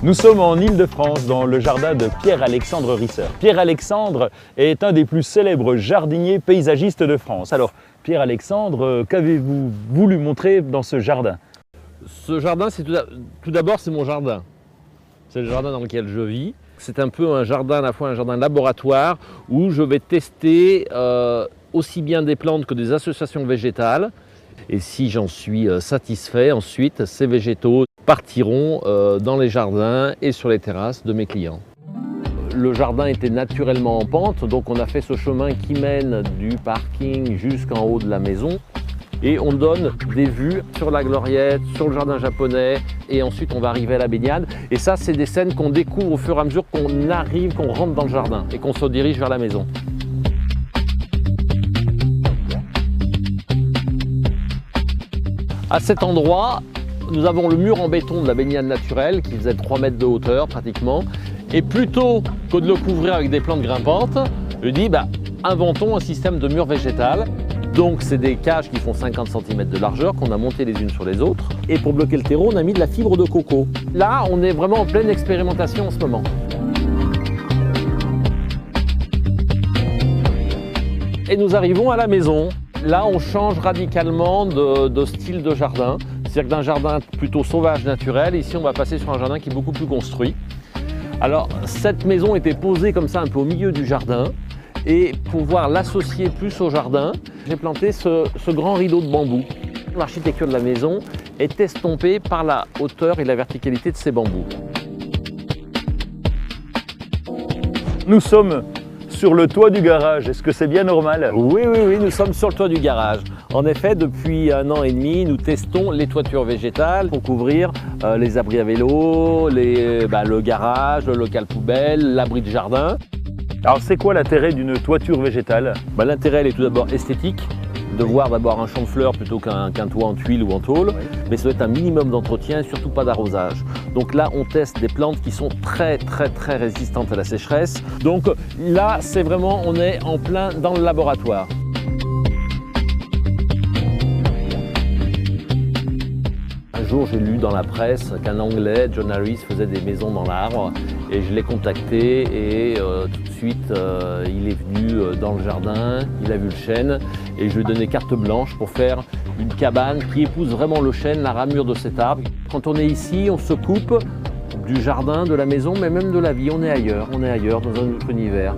Nous sommes en Île-de-France, dans le jardin de Pierre-Alexandre Risser. Pierre-Alexandre est un des plus célèbres jardiniers paysagistes de France. Alors, Pierre-Alexandre, qu'avez-vous voulu montrer dans ce jardin? Ce jardin, tout d'abord, c'est mon jardin. C'est le jardin dans lequel je vis. C'est un peu un jardin, à la fois un jardin laboratoire, où je vais tester aussi bien des plantes que des associations végétales. Et si j'en suis satisfait, ensuite, ces végétaux partiront dans les jardins et sur les terrasses de mes clients. Le jardin était naturellement en pente, donc on a fait ce chemin qui mène du parking jusqu'en haut de la maison. Et on donne des vues sur la Gloriette, sur le jardin japonais, et ensuite on va arriver à la baignade. Et ça, c'est des scènes qu'on découvre au fur et à mesure qu'on arrive, qu'on rentre dans le jardin et qu'on se dirige vers la maison. À cet endroit, nous avons le mur en béton de la baignade naturelle qui faisait 3 mètres de hauteur pratiquement. Et plutôt que de le couvrir avec des plantes grimpantes, je dis inventons un système de mur végétal. Donc c'est des cages qui font 50 cm de largeur qu'on a montées les unes sur les autres. Et pour bloquer le terreau, on a mis de la fibre de coco. Là, on est vraiment en pleine expérimentation en ce moment. Et nous arrivons à la maison. Là, on change radicalement de style de jardin. C'est-à-dire que d'un jardin plutôt sauvage, naturel, ici on va passer sur un jardin qui est beaucoup plus construit. Alors, cette maison était posée comme ça un peu au milieu du jardin. Et pour pouvoir l'associer plus au jardin, j'ai planté ce grand rideau de bambou. L'architecture de la maison est estompée par la hauteur et la verticalité de ces bambous. Nous sommes sur le toit du garage, est-ce que c'est bien normal? Oui, nous sommes sur le toit du garage. En effet, depuis 1 an et demi, nous testons les toitures végétales pour couvrir les abris à vélo, le garage, le local poubelle, l'abri de jardin. Alors c'est quoi l'intérêt d'une toiture végétale? L'intérêt, elle est tout d'abord esthétique, de voir d'abord un champ de fleurs plutôt qu'un toit en tuile ou en tôle, mais ça doit être un minimum d'entretien et surtout pas d'arrosage. Donc là, on teste des plantes qui sont très résistantes à la sécheresse. Donc là, c'est vraiment, on est en plein dans le laboratoire. Un jour, j'ai lu dans la presse qu'un Anglais, John Harris, faisait des maisons dans l'arbre et je l'ai contacté et tout de suite, il est venu dans le jardin, il a vu le chêne et je lui ai donné carte blanche pour faire une cabane qui épouse vraiment le chêne, la ramure de cet arbre. Quand on est ici, on se coupe du jardin, de la maison, mais même de la vie, on est ailleurs dans un autre univers.